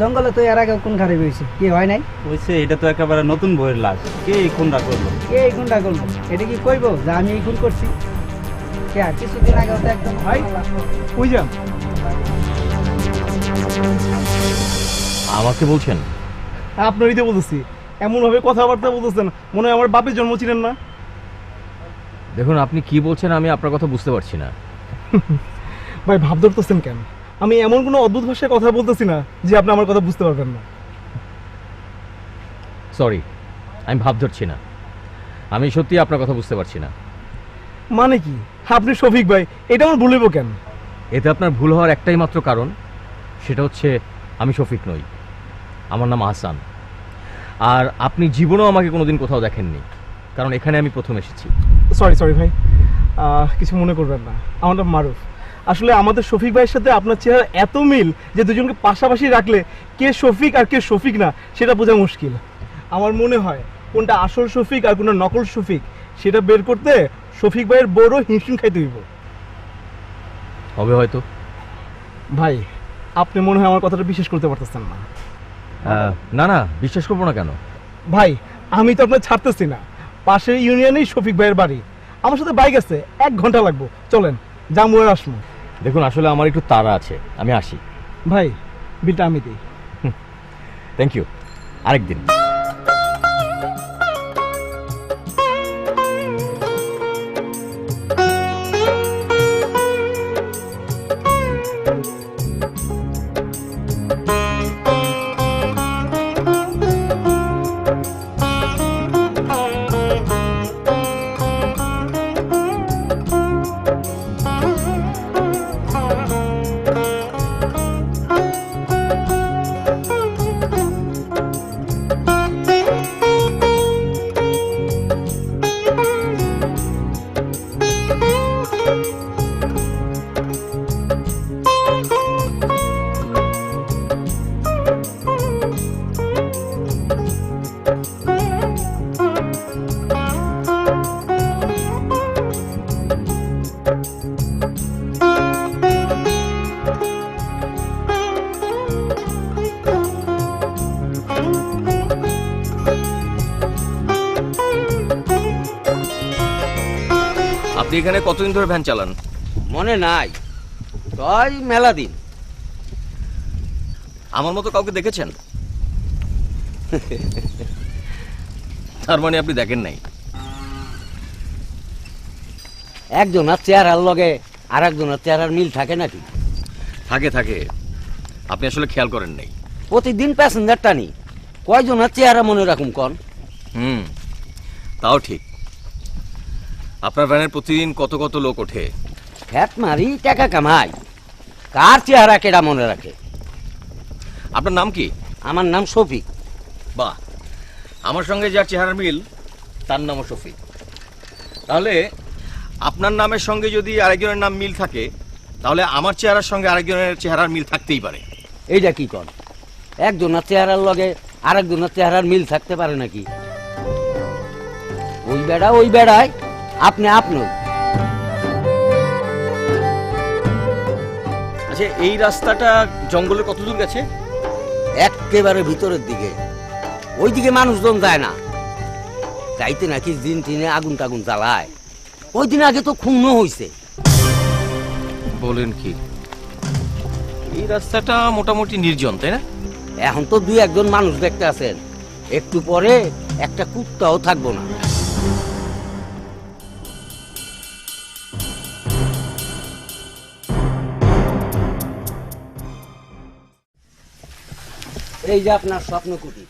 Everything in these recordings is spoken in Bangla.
জঙ্গলে তো এর আগে কোন খারাপ হয়েছে কি হয় নাই হয়েছে? এটা তো একেবারে নতুন বইয়ের লাশ। কে এই খুনটা করলো? কে এই খুনটা করবো? এটা কি কইবো যে আমি এই খুন করছি? কে কিছুদিন আগে তো একদম ভাই কই যান? আমাকে বলছেন? আপনারই তো বলতেছি, এমন ভাবে কথাবার্তা বলতেছেন মনে হয় আমার বাপের জন্ম ছিলেন না। দেখুন, আপনি কি বলছেন আমি আপনার কথা বুঝতে পারছি না। ভাই ভাব ধরতেছেন কেন? আমি এমন কোনো অদ্ভুত ভাষায় কথা বলতেছি না যে আপনি আমার কথা বুঝতে পারবেন না। সরি, আমি ভাব ধরছি না। আমি সত্যি আপনার কথা বুঝতে পারছি না। মানে কি? আপনি শফিক ভাই, এটা আমার ভুলিব কেন? এতে আপনার ভুল হওয়ার একটাই মাত্র কারণ, সেটা হচ্ছে আমি শফিক নই, আমার নাম আহসান। আর আপনি জীবনেও আমাকে কোনোদিন কোথাও দেখেননি, কারণ এখানে আমি প্রথম এসেছি। সরি ভাই, কিছু মনে করবেন না। আমার নাম মারুফ। আসলে আমাদের শফিক ভাইয়ের সাথে আপনার চেহারা এত মিল যে দুজনকে পাশাপাশি রাখলে কে শফিক আর কে শফিক না সেটা বোঝা মুশকিল। আমার মনে হয় কোনটা আসল শফিক আর কোনটা নকল শফিক সেটা বের করতে শফিক ভাইয়ের বড় হিমশিম খাইতে হইব। হবে হয়তো। ভাই আপনি মনে হয় আমার কথাটা বিশ্বাস করতে পারতেছেন না। না না, বিশ্বাস করবো না কেন? ভাই আমি তো আপনার ছাড়তেছি না। পাশের ইউনিয়নেই শফিক ভাইয়ের বাড়ি। আমার সাথে বাইক আছে, 1 ঘন্টা লাগবো। চলেন জামু আর আসমু। দেখুন, আসলে আমার একটু তাড়া আছে, আমি আসি। ভাই বিলটা আমি দিই। থ্যাংক ইউ, আরেকদিন। আপনি এখানে কতদিন ধরে ভ্যান চালান? মনে নাই, তাই মেলা দিন। আমার মতো কাউকে দেখেছেন? তার মানে আপনি দেখেন নাই। একজনের চেহারার লগে আর একজনের চেহারার মিল থাকে নাকি? থাকে থাকে, আপনি আসলে খেয়াল করেন নাই। প্রতিদিন প্যাসেঞ্জার টানি, কয়জনের চেহারা মনে রাখুন কন? তাও ঠিক। আপনার ভ্যানের প্রতিদিন কত কত লোক ওঠে? ফ্যাট মারি টাকা কামাই, কার চেহারা কেডা মনে রাখে? আপনার নাম কি? আমার নাম শফিক। বাহ, আমার সঙ্গে যার চেহারার মিল তার নামও শফিক। তাহলে আপনার নামের সঙ্গে যদি আরেকজনের নাম মিল থাকে, তাহলে আমার চেহারার সঙ্গে আরেকজনের চেহারার মিল থাকতেই পারে। এইটা কি কন? একজনের চেহারার লগে আরেকজনের চেহারার মিল থাকতে পারে নাকি? ওই বেড়ায় আপনি আপনার। আচ্ছা, এই রাস্তাটা জঙ্গলের কত দূর গেছে? একেবারে ভিতরের দিকে, ওইদিকে মানুষজন যায় না। যাইতে নাকি দিন টিনে আগুন টাগুন জ্বালায়। ওই দিন আগে তো খুনও হয়েছে। বলেন কি? এই রাস্তাটা মোটামুটি নির্জন, তাই না? এখন তো দুই একজন মানুষ দেখতে আছেন, একটু পরে একটা কুত্তাও থাকবো না। এই যে আপনার স্বপ্ন কুটির।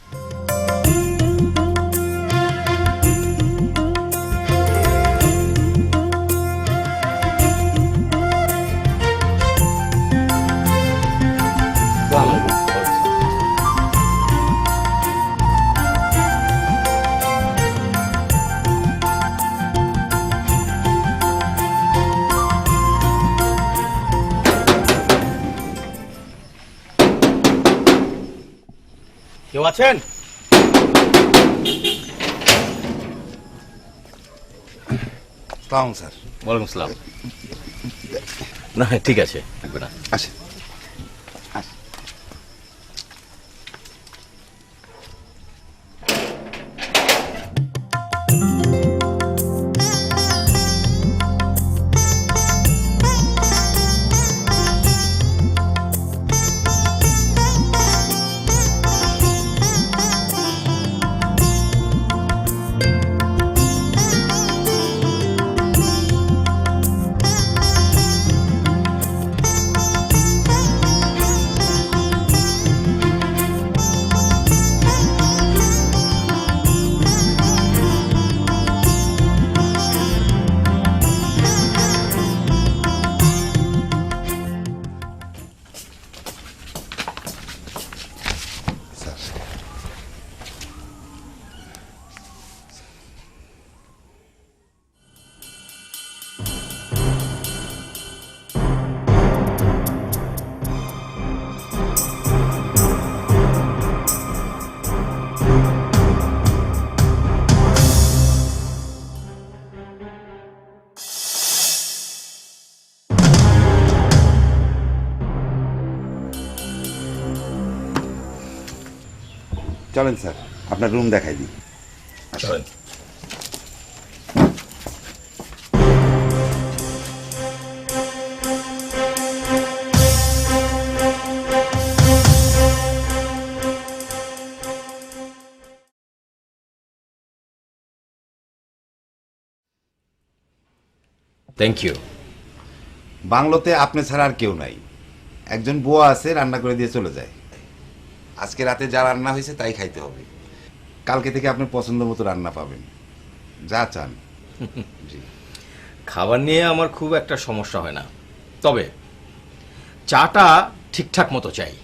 কেউ আছেন? সালাম স্যার। ওয়ালাইকুম আসসালাম। না ঠিক আছে, থাকবে না। আসেন। চলেন স্যার, আপনার রুম দেখাই দিই। চলেন। Thank you. বাংলোতে আপনি ছাড়া আর কেউ নাই। একজন বুয়া আছে, রান্না করে দিয়ে চলে যায়। আজকে রাতে যা রান্না হয়েছে তাই খাইতে হবে। কালকে থেকে আপনার পছন্দ মতো রান্না পাবেন, যা চান। জি। খাবার নিয়ে আমার খুব একটা সমস্যা হয় না, তবে চাটা ঠিকঠাক মতো চাই।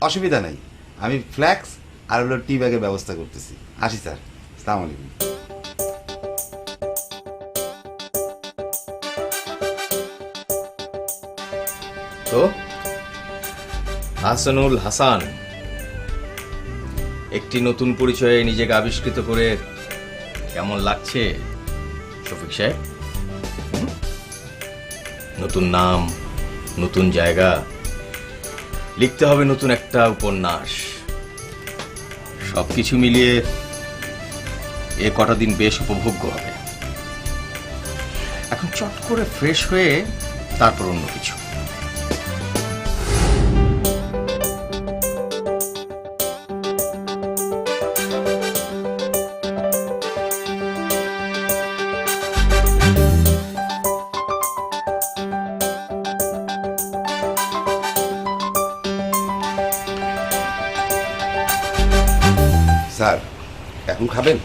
অসুবিধা নেই, আমি ফ্ল্যাক্স আর হলো টি ব্যাগের ব্যবস্থা করতেছি। আসি স্যার, আসসালামু আলাইকুম। তো হাসানুল হাসান একটি নতুন পরিচয়ে নিজেকে আবিষ্কৃত করে কেমন লাগছে শফিক সাহেব? নতুন নাম, নতুন জায়গা, লিখতে হবে নতুন একটা উপন্যাস। সবকিছু মিলিয়ে এ কটা দিন বেশ উপভোগ্য হবে। এখন চট করে ফ্রেশ হয়ে তারপর অন্য কিছু। স্যার, এখন খাবেন?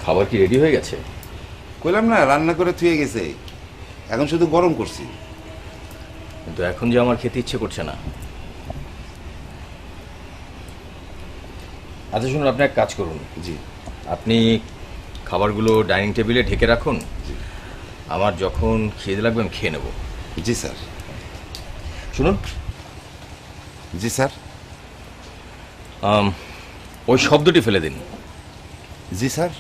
খাবার কি রেডি হয়ে গেছে? কইলাম না, রান্না করে থুয়ে গেছে, এখন শুধু গরম করছি। কিন্তু এখন যে আমার খেতে ইচ্ছে করছে না। আচ্ছা শুনুন, আপনি এক কাজ করুন। জি। আপনি খাবারগুলো ডাইনিং টেবিলে ঢেকে রাখুন, আমার যখন খিদে লাগবে আমি খেয়ে নেব। জি স্যার। শুনুন। জি স্যার। ওই শব্দটি ফেলে দিন। জি স্যার।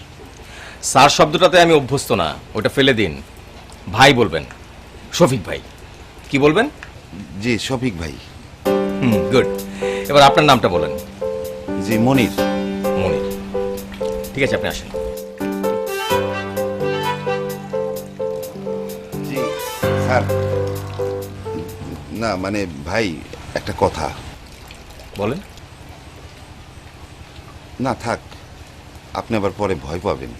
স্যার শব্দটাতে আমি অভ্যস্ত না, ওটা ফেলে দিন। ভাই বলবেন, শফিক ভাই। কি বলবেন? জি, শফিক ভাই। গুড। এবার আপনার নামটা বলেন। জি, মনির। মনির। ঠিক আছে, আপনি আসেন। জি স্যার। না মানে ভাই, একটা কথা। বলেন। না থাক, আপনি আবার পরে ভয় পাবেন।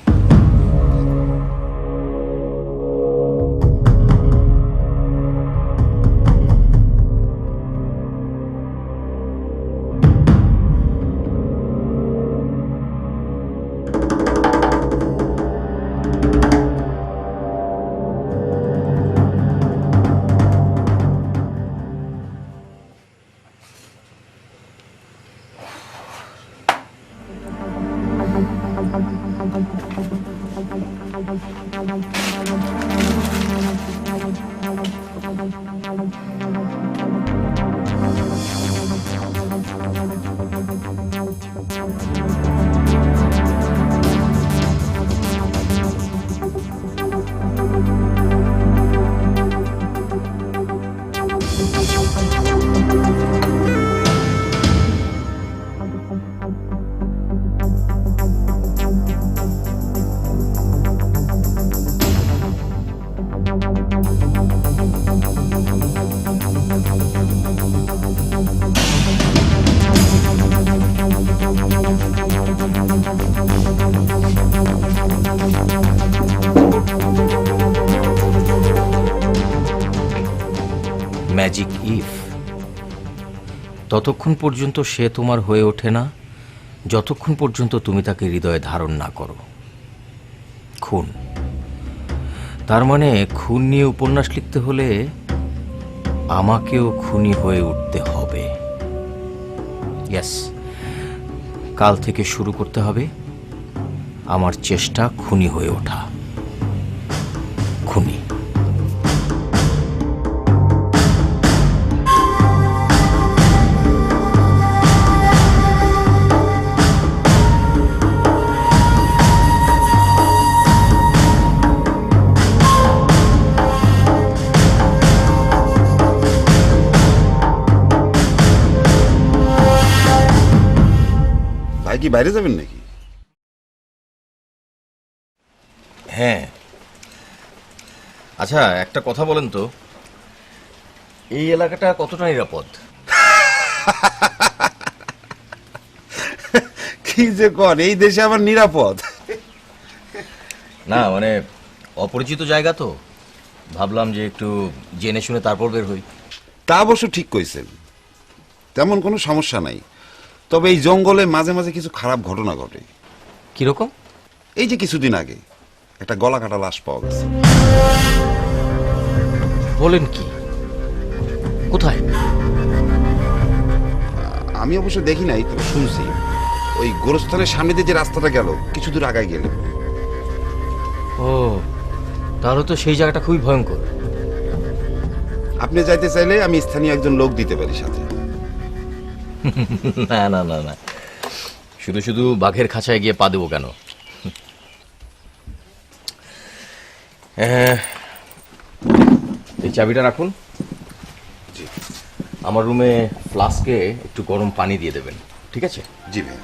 ম্যাজিক ইফ, ততক্ষণ পর্যন্ত সে তোমার হয়ে ওঠে না যতক্ষণ পর্যন্ত তুমি তাকে হৃদয়ে ধারণ না করো। খুন, তার মানে খুন নিয়ে উপন্যাস লিখতে হলে আমাকেও খুনি হয়ে উঠতে হবে। ইয়েস, কাল থেকে শুরু করতে হবে আমার চেষ্টা খুনি হয়ে ওঠা। খুনি। ভাই কি বাইরে যাবেন নাকি? হ্যাঁ। আচ্ছা, একটা কথা বলেন তো, এই এলাকাটা কতটা নিরাপদ? কি যে কর, এই দেশে আবার নিরাপদ? না মানে অপরিচিত জায়গা তো, ভাবলাম যে একটু জেনে শুনে তারপর বের হই। তা অবশ্য ঠিক কইছেন, তেমন কোনো সমস্যা নাই। তবে এই জঙ্গলে মাঝে মাঝে কিছু খারাপ ঘটনা ঘটে। কিরকম? এই যে কিছুদিন আগে একটা গলা কাটা লাশ পাওয়া গেছে। বলেন কি? কোথায়? আমি অবশ্য দেখি নাই, তবে শুনছি ওই গোরস্থানের সামনে দিয়ে যে রাস্তাটা গেল কিছু দূর আগায় গেলে। ও, তাহলে তো সেই জায়গাটা খুবই ভয়ঙ্কর। আপনি যাইতে চাইলে আমি স্থানীয় একজন লোক দিতে পারি সাথে। না না না না, শুধু শুধু বাঘের খাঁচায় গিয়ে পা দেবো কেন? এই চাবিটা রাখুন। আমার রুমে ফ্লাস্কে একটু গরম পানি দিয়ে দেবেন, ঠিক আছে? জি ভাই।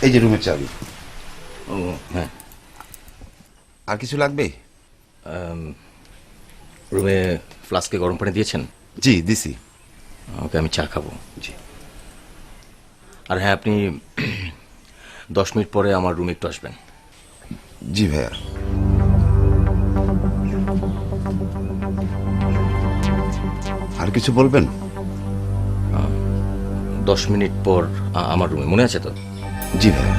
এই যে রুমের চাবি। ও হ্যাঁ, আর কিছু লাগবে? রুমে ফ্লাস্কে গরম পানি দিয়েছেন? জি দিছি। ওকে, আমি চা খাবো। জি। আর হ্যাঁ, আপনি 10 মিনিট পরে আমার রুমে একটু আসবেন। জি ভাইয়া। আর কিছু বলবেন? 10 মিনিট পর আমার রুমে, মনে আছে তো? জি ভাইয়া।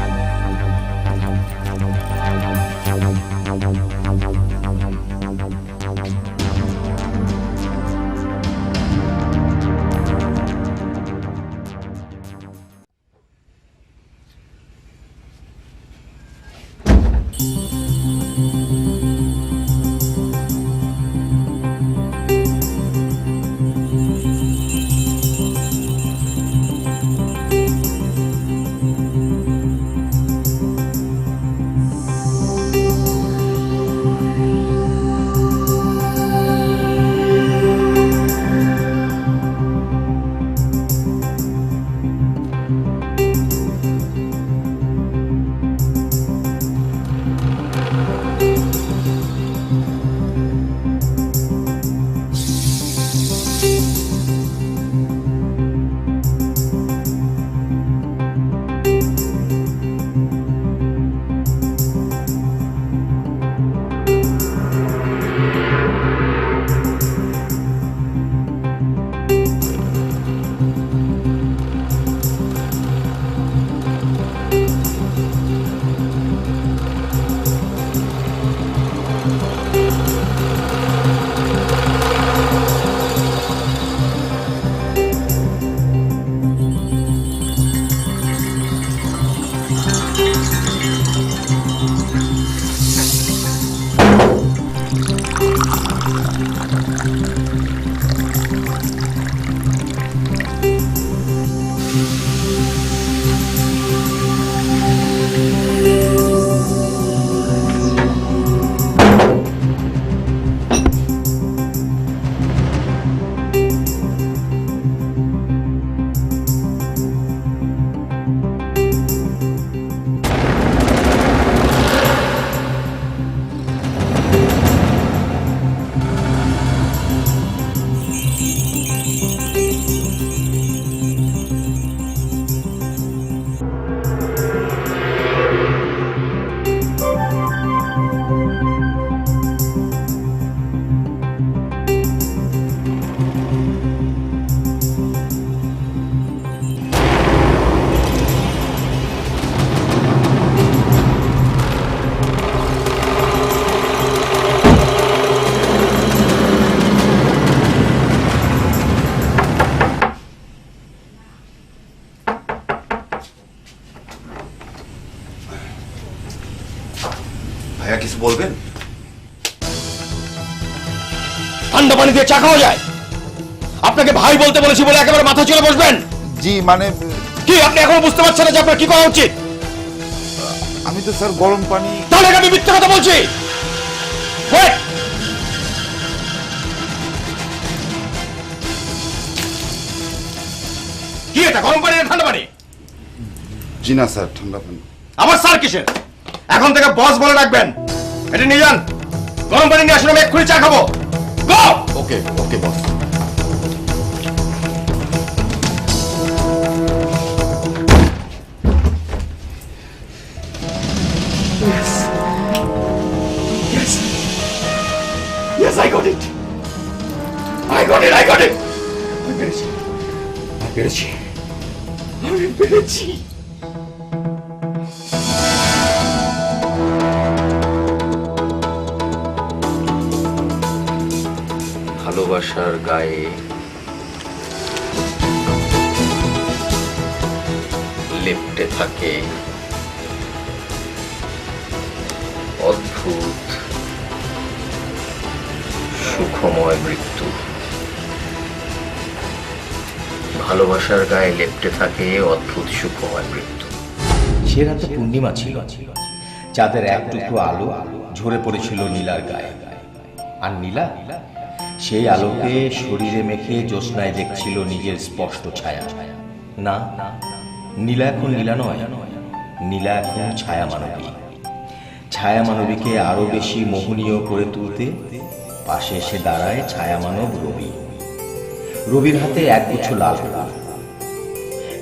ভাইয়া কিছু বলবেন? ঠান্ডা পানি দিয়ে চা খাওয়া যায়? আপনাকে ভাই বলতে বলেছি বলে একেবারে মাথা চলে বসবেন? জি মানে কি আপনি এখনো বুঝতে পারছেন না যে আপনার কি করা উচিত? আমি তো স্যার গরম পানি। তাহলে আমি মিথ্যা কথা বলছি? কি এটা, গরম পানি না ঠান্ডা পানি? জি না স্যার, ঠান্ডা পানি। আবার স্যার কিসের? এখন থেকে বস বলে রাখবেন। এটা নিয়ে যান, গরম পানি নিয়ে আসুন, আমি এক্ষুনি চা খাবো। গো! ওকে ওকে বস। Yes, I got it. I got it, I got it. আমি পেরেছি, আমি পেরেছি, আমি পেরেছি। ভালোবাসার গায়ে লেপ্টে থাকে অদ্ভুত সুখময় মৃত্যু। ভালোবাসার গায়ে লেপ্টে থাকে অদ্ভুত সুখময় মৃত্যু। সে রাতে পূর্ণিমা ছিল, চাঁদের এক টুকরো আলো ঝরে পড়েছিল নীলার গায়ে। আর নীলা সেই আলোকে শরীরে মেখে জ্যোৎস্নায় দেখছিল নিজের স্পষ্ট ছায়া। না, নীলা এখন নীলা নয়, নীলা এখন ছায়া মানবী। ছায়া মানবীকে আরো বেশি মোহনীয় করে তুলতে পাশে এসে দাঁড়ায় ছায়া মানব রবি। রবির হাতে একগুচ্ছ লাল গোলাপ।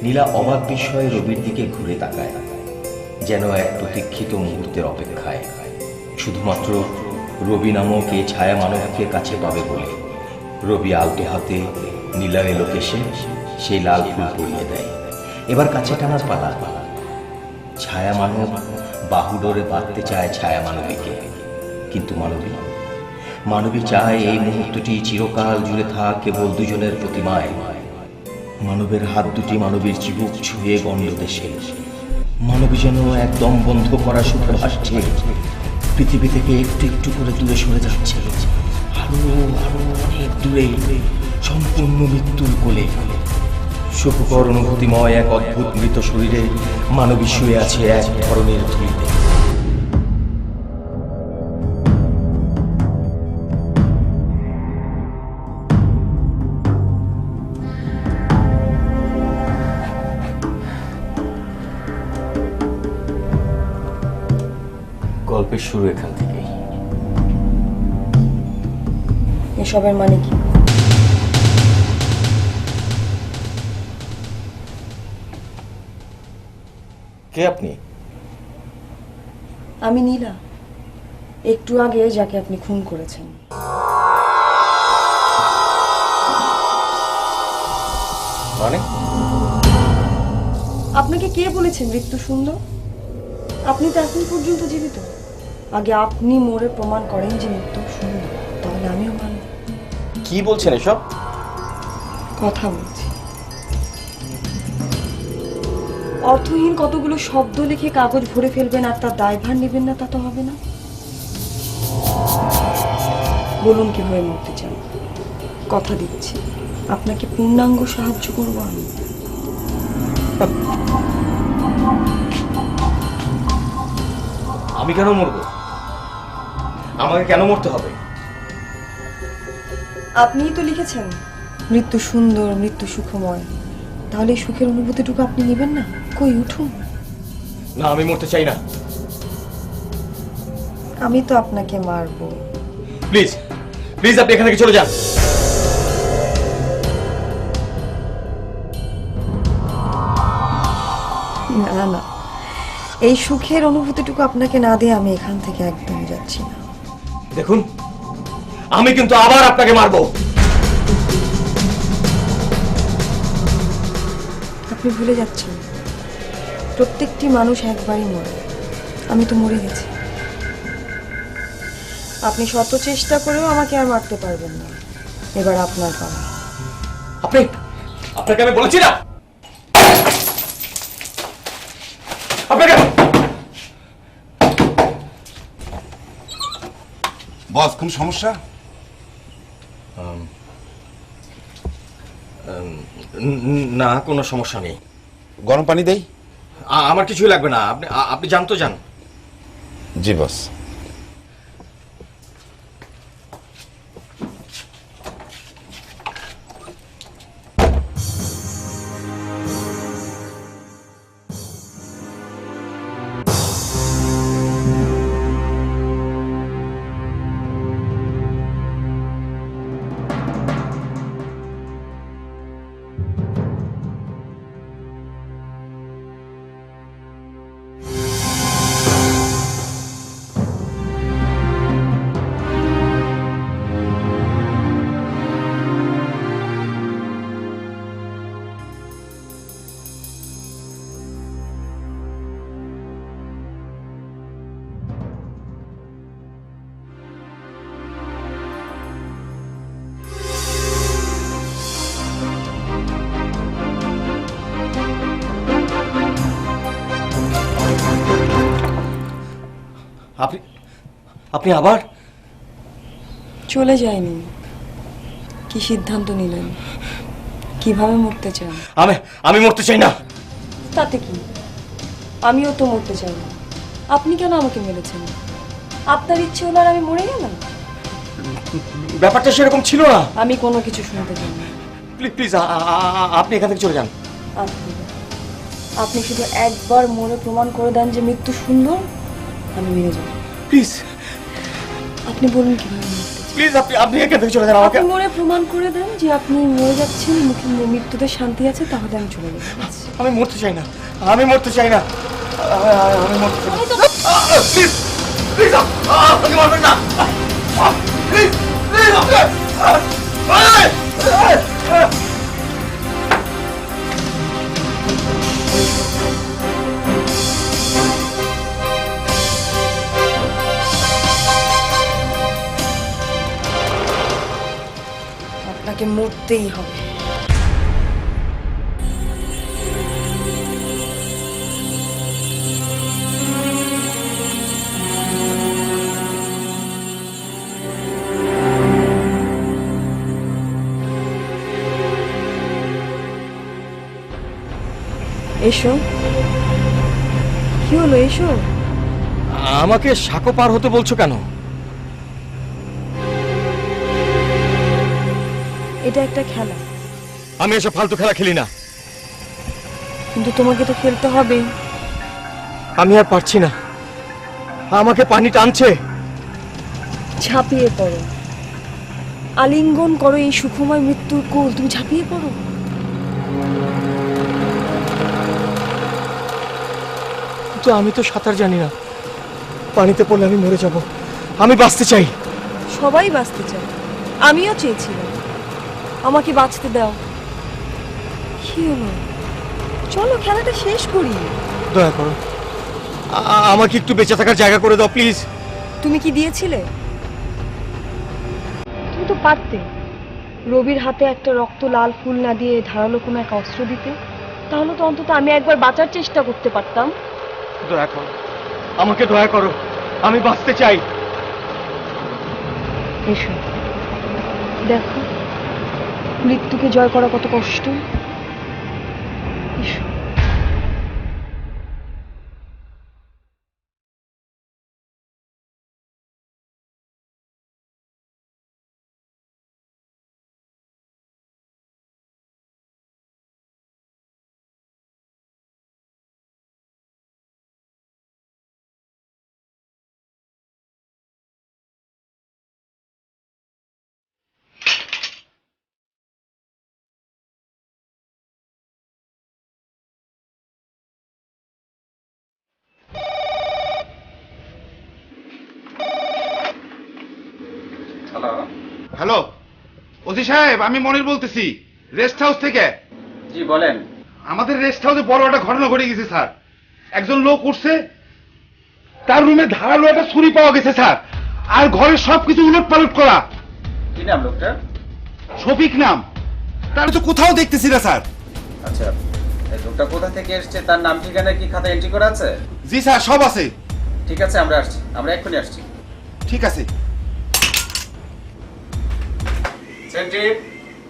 নীলা অবাক বিস্ময়ে রবির দিকে ঘুরে তাকায়, যেন এক প্রতীক্ষিত মুহূর্তের অপেক্ষায়, শুধুমাত্র রবি নামক এই ছায়া মানবকে কাছে পাবে বলে। রবি আলতো হাতে নীলার এলোকেশে সেই লাল ফুল পরিয়ে দেয়। এবার কাছে টানার পালা। ছায়া মানব বাহুডোরে বাঁধতে চায় ছায়া মানবীকে, কিন্তু মানবী চায় এই মুহূর্তটি চিরকাল জুড়ে থাক কেবল দুজনের প্রতিমায়। মানবের হাত দুটি মানবীর চিবুক ছুঁয়ে গণ্ড দেশে। মানবী যেন একদম বন্ধ করা সুখে ভাসছে, পৃথিবী থেকে একটু একটু করে দূরে সরে যাচ্ছে, আরো আরো অনেক দূরে, সম্পূর্ণ মৃত্যুর কোলে। সুখকর অনুভূতিময় এক অদ্ভুত মৃত শরীরে মানবী শুয়ে আছে এক ধরনের ধুলিতে। গল্পের শুরু এখান থেকে। এসবের মানে কি? কে আপনি? আমি নীলা, একটু আগে যাকে আপনি খুন করেছেন। মানে? আপনাকে কে বলেছে মৃত্যু সুন্দর? আপনি তো এখন পর্যন্ত জীবিত। আগে আপনি মরে প্রমাণ করেন যে মৃত্যু সুন্দর, তাহলে আমিও মানব। কি বলছেন এসব? কথা বলছি। অর্থহীন কতগুলো শব্দ লিখে কাগজ ভরে ফেলবেন আর তার দায়ভার নেবেন না, তা তো হবে না। বলুন কিভাবে মরতে চান। কথা দিচ্ছি আপনাকে পূর্ণাঙ্গ সাহায্য করবো আমি। আমি কেন মরবো? আমাকে কেন মরতে হবে? আপনিই তো লিখেছেন মৃত্যু সুন্দর, মৃত্যু সুখময়। তাহলে এই সুখের অনুভূতিটুকু আপনি নেবেন না? কই উঠুন। না, আমি মরতে চাই না। আমি তো আপনাকে মারবো। প্লিজ প্লিজ আপনি এখান থেকে চলে যান। না না, এই সুখের অনুভূতিটুকু আপনাকে না দিয়ে আমি এখান থেকে একদম যাচ্ছি না। দেখুন, আমি কিন্তু আবার আপনাকে মারবো। আপনি ভুলে যাচ্ছেন প্রত্যেকটি মানুষ একবারই মরে। আমি তো মরে গেছি। আপনি শত চেষ্টা করেও আমাকে আর মারতে পারবেন না। এবার আপনার পালা। আপনাকে আমি বলেছি না আপনাকে। বস, কোন সমস্যা? না, কোনো সমস্যা নেই। গরম পানি দেই? আমার কিছুই লাগবে না। আপনি যান তো, যান। জি বস। আপনি আবার? চলে যায়নি। কি সিদ্ধান্ত নিলেন? কিভাবে মরতে চান? আমি মরতে চাই না। তাতে কি? আমিও তো মরতে চাই না। আপনি কেন আমাকে মেরেছেন? আপনার ইচ্ছে হলো আর আমি মরে গেলাম? ব্যাপারটা সেরকম ছিল না। আমি কোনো কিছু শুনতে চাই না। প্লিজ আপনি এখান থেকে চলে যান। আপনি আপনি শুধু একবার মরে প্রমাণ করে দেন যে মৃত্যু সুন্দর, আমি মেনে যাব। প্লিজ আপনি বলুন কিভাবে মরতে চান। প্লিজ আপনি এখান থেকে চলে যান আমাকে। আপনি মরে প্রমাণ করে দেন যে আপনি মরে যাচ্ছেন, মুখে মৃত্যুতে শান্তি আছে, তাহলে আমি চলে যাব। আমি মরতে চাই না, আমি মরতে চাই না, আমি মরতে চাই না। প্লিজ প্লিজ আমাকে মারবেন না, প্লিজ প্লিজ আপনাকে মরতেই হবে। এসো। কি হলো, এসো। আমাকে সাঁকো পার হতে বলছো কেন? এটা একটা খেলা, আমি এসব ফালতু খেলা খেলি না। কিন্তু তোমাকে তো খেলতে হবে। আমি আর পারছি না, আমাকে পানি টানছে। ঝাঁপিয়ে পড়ো, আলিঙ্গন করো এই সুখময় মৃত্যুর কোল, তুমি ঝাঁপিয়ে পড়ো। কিন্তু আমি তো সাঁতার জানি না, পানিতে পড়লে আমি মরে যাব। আমি বাঁচতে চাই। সবাই বাঁচতে চায়, আমিও চেয়েছিলাম। আমাকে বাঁচতে দাও। কি হলো, চলো খেলাটা শেষ করি। দয়া করো, আমাকে একটু বেঁচে থাকার জায়গা করে দাও প্লিজ। তুমি কি দিয়েছিলে? তুমি তো পারতে রবির হাতে একটা রক্ত লাল ফুল না দিয়ে ধারালো কোনো এক অস্ত্র দিতে, তাহলে তো অন্তত আমি একবার বাঁচার চেষ্টা করতে পারতাম। দয়া করো, আমাকে দয়া করো, আমি বাঁচতে চাই। এসো, দেখো মৃত্যুকে জয় করা কত কষ্ট। এসো। হ্যালো ওসি সাহেব, আমি মনির বলতেছি, রেস্ট হাউস থেকে। জি বলেন। আমাদের রেস্ট হাউসে বড় একটা ঘটনা ঘটে গেছে স্যার। একজন লোক উঠছে, তার রুমে ধারালো একটা ছুরি পাওয়া গেছে স্যার, আর ঘরের সবকিছু উলট পালট করা। কি নাম লোকটার? শফিক নাম। তার তো কোথাও দেখতেছি না স্যার। আচ্ছা, এই লোকটা কোথা থেকে এসেছে, তার নাম ঠিকানা কি খাতা এন্ট্রি করা আছে? জি স্যার, সব আছে। ঠিক আছে, আমরা আসছি, আমরা এক্ষুনি আসছি। ঠিক আছে। সেন্ট্রি,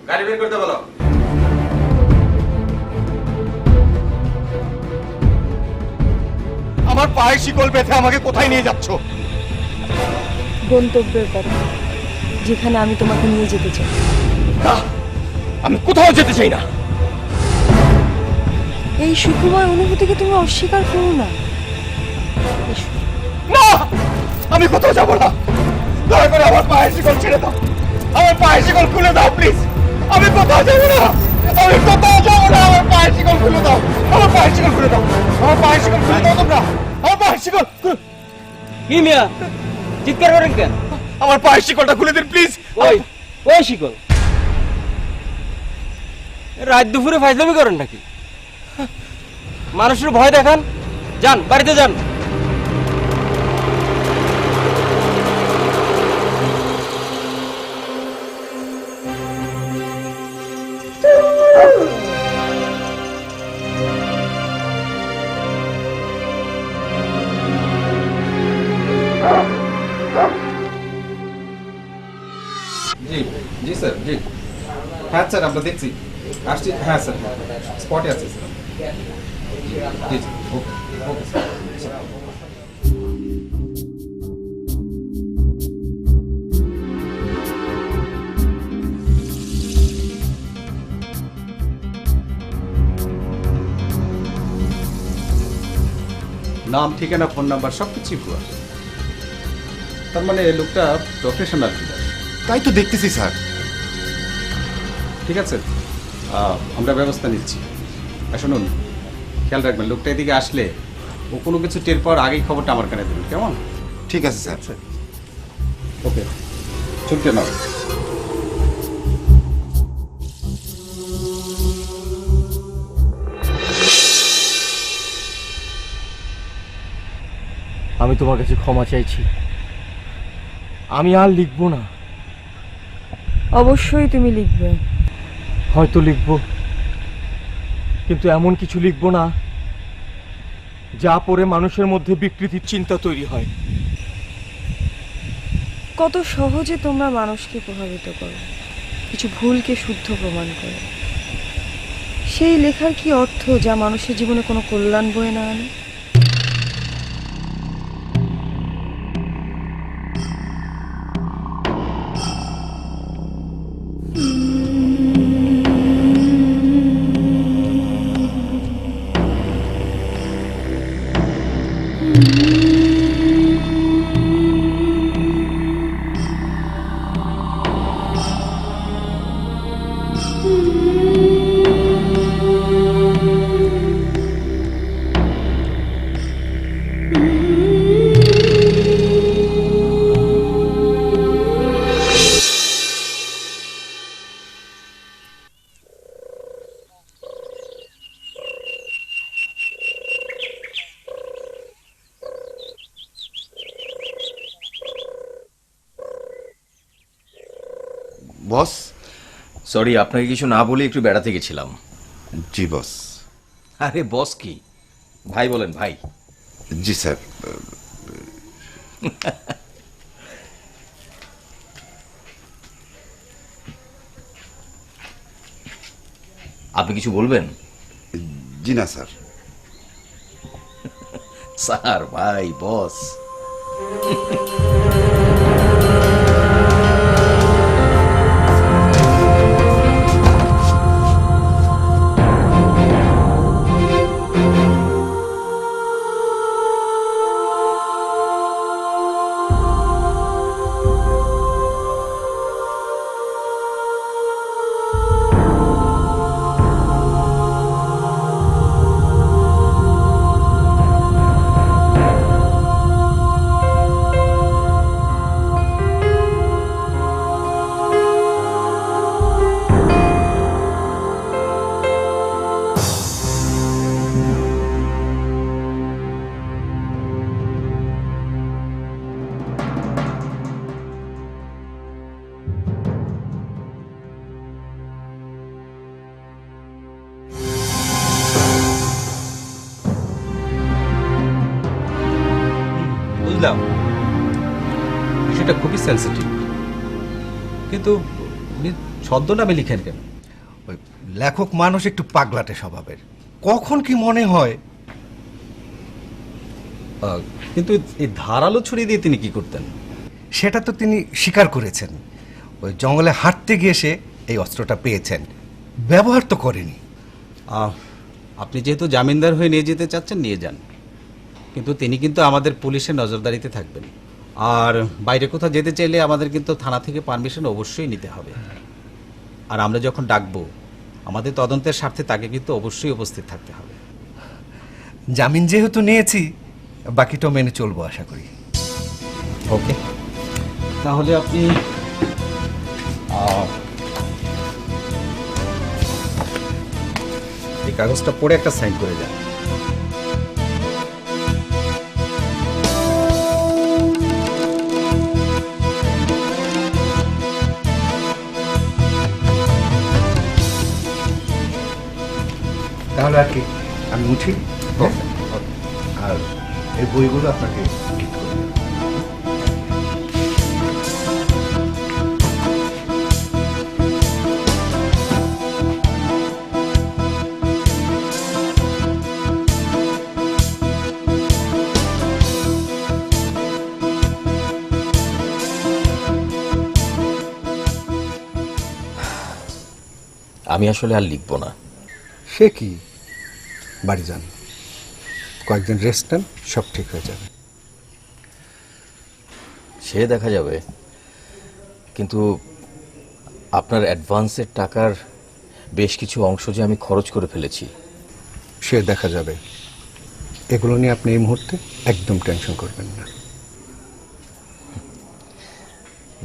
গাড়ি বের করতে বলো। আমার পায়ে শিকল বেঁধে আমাকে কোথায় নিয়ে যাচ্ছ? গন্তব্যের পথে, যেখানে আমি তোমাকে নিয়ে যেতে চাই। না, আমি কোথাও যেতে চাই না। এই সুখময় অনুভূতিকে তুমি অস্বীকার করো না। এসো। না, আমি কোথাও যাব না। দয়া করে আমার পায়ের শিকল ছেড়ে দাও, আমার পায়ের শিকল খুলে দাও প্লিজ। আমি কোথাও যাব না, আমি কোথাও যাব না। আমার পায়ের শিকল খুলে দাও, আমার পায়ের শিকল খুলে দাও, আমার পায়ের শিকল খুলে দাও তোমরা, আমার পায়ের শিকল। কি মিয়া চিৎকার করেন কেন? আমার পায়ের শিকলটা খুলে দিন প্লিজ। ওই ওই শিকল রাত দুপুরে ফাইজলামি করেন নাকি? মানুষের ভয় দেখান, যান বাড়িতে যান। জি জি স্যার, জি হ্যাঁ স্যার, আমরা দেখছি, আসছি। হ্যাঁ স্যার, স্পটে আছে স্যার। জি জি, ওকে ওকে স্যার। নাম ঠিকানা ফোন নাম্বার সব কিছুই ভুয়া। তার মানে লোকটা প্রফেশনাল কিলার। তাই তো দেখতেছি স্যার। ঠিক আছে, আমরা ব্যবস্থা নিচ্ছি। আর শুনুন, খেয়াল রাখবেন লোকটা এদিকে আসলে ও কোনো কিছু টের পাওয়ার আগেই খবরটা আমার কানে দেবেন, কেমন? ঠিক আছে স্যার। ওকে, ছুটে নাও। আমি তোমার কাছে ক্ষমা চাইছি, আমি আর লিখবো না। অবশ্যই তুমি লিখবে। হয়তো লিখবো, কিন্তু এমন কিছু লিখবো না যা পড়ে মানুষের মধ্যে বিকৃতির চিন্তা তৈরি হয়। কত সহজে তোমরা মানুষকে প্রভাবিত করো, কিছু ভুলকে শুদ্ধ প্রমাণ করো। সেই লেখার কি অর্থ যা মানুষের জীবনে কোনো কল্যাণ বয়ে না আনে? বস। সরি, আপনাকে কিছু না বলে একটু বেড়াতে গেছিলাম। জি বস। আরে বস কি, ভাই বলেন ভাই। জি স্যার। আপনি কিছু বলবেন? জি না স্যার। স্যার, ভাই, বস। বুঝলাম, বিষয়টা খুবই সেন্সিটিভ, কিন্তু উনি ছদ্মনামে লিখেন কেন? ওই লেখক মানুষ একটু পাগলাটে স্বভাবের, কখন কি মনে হয়। কিন্তু এই ধারালো ছুরি দিয়ে তিনি কি করতেন? সেটা তো তিনি স্বীকার করেছেন। ওই জঙ্গলে হাঁটতে গিয়ে সে এই অস্ত্রটা পেয়েছেন, ব্যবহার তো করেনি। আপনি যেহেতু জামিনদার হয়ে নিয়ে যেতে চাচ্ছেন, নিয়ে যান, কিন্তু তিনি কিন্তু আমাদের পুলিশের নজরদারিতে থাকবেন। আর বাইরে কোথাও যেতে চাইলে আমাদের কিন্তু থানা থেকে পারমিশন অবশ্যই নিতে হবে। আর আমরা যখন ডাকবো, আমাদের তদন্তের স্বার্থে তাকে কিন্তু অবশ্যই উপস্থিত থাকতে হবে। জামিন যেহেতু নিয়েছি, বাকিটাও মেনে চলবো আশা করি। ওকে, তাহলে আপনি এই কাগজটা পড়ে একটা সাইন করে যান। তাহলে আর কি, আমি উঠি। আর এই বইগুলো আপনাকে ঠিক করে দেব। আমি আসলে আর লিখবো না। সে কি, বাড়ি যান। কয়েকদিন রেস্ট নেন, সব ঠিক হয়ে যাবে। সে দেখা যাবে, কিন্তু আপনার অ্যাডভান্সের টাকার বেশ কিছু অংশ যে আমি খরচ করে ফেলেছি। সে দেখা যাবে, এগুলো নিয়ে আপনি এই মুহূর্তে একদম টেনশন করবেন না।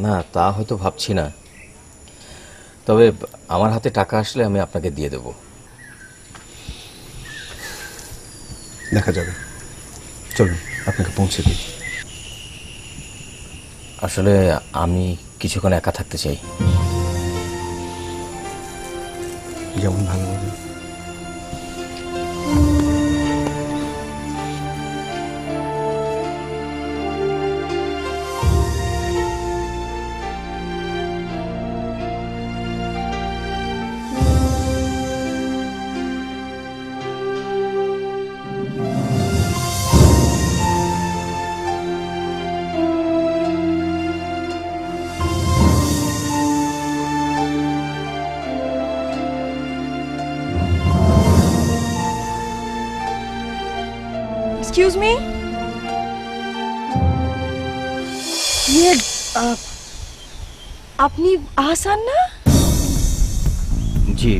না, তা হয়তো ভাবছি না, তবে আমার হাতে টাকা আসলে আমি আপনাকে দিয়ে দেব। দেখা যাবে, চলুন আপনাকে পৌঁছে দিই। আসলে আমি কিছুক্ষণ একা থাকতে চাই। যেমন ভালো হবে। এক্সকিউজ মি, ইয়ে আপনি আহসান না? জি,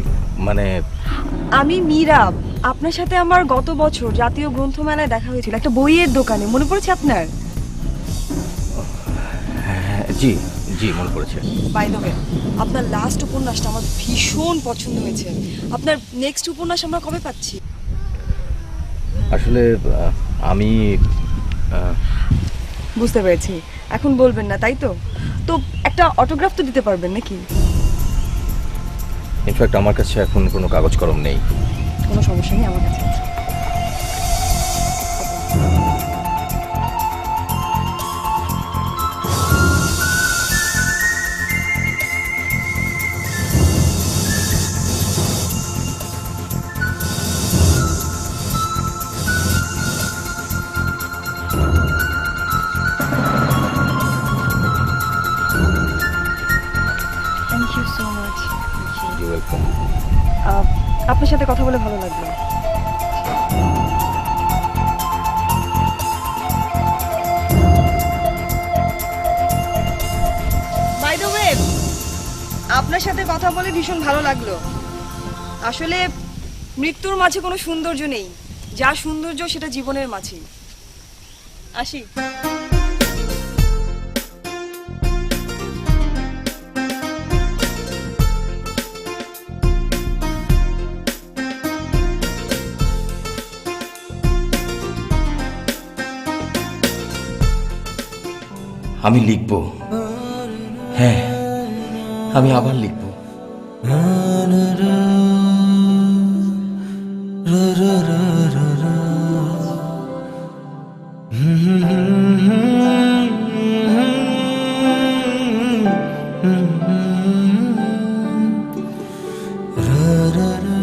মানে আমি মীরা। আপনার সাথে আমার গত বছর জাতীয় গ্রন্থমেলায় দেখা হয়েছিল একটা বইয়ের দোকানে, মনে পড়েছে আপনার? জি জি মনে পড়েছে। বাই দ্য ওয়ে, আপনার লাস্ট উপন্যাসটা আমার ভীষণ পছন্দ হয়েছে। আপনার নেক্সট উপন্যাস আমরা কবে পাচ্ছি? আসলে আমি বুঝতে পেরেছি, এখন বলবেন না তাই তো? তো একটা অটোগ্রাফ তো দিতে পারবেন নাকি? ইনফ্যাক্ট আমার কাছে এখন কোনো কাগজ কলম নেই। কোনো সমস্যা নেই, আমার কাছে আছে। Thank you so much. You welcome. আপনার সাথে কথা বলে ভালো লাগলো। বাই দ্য ওয়ে, আপনার সাথে কথা বলে ভীষণ ভালো লাগলো। আসলে মৃত্যুর মাঝে কোনো সৌন্দর্য নেই, যা সৌন্দর্য সেটা জীবনের মাঝেই। আসি। আমি লিখব, হ্যাঁ আমি আবার লিখব। ra ra ra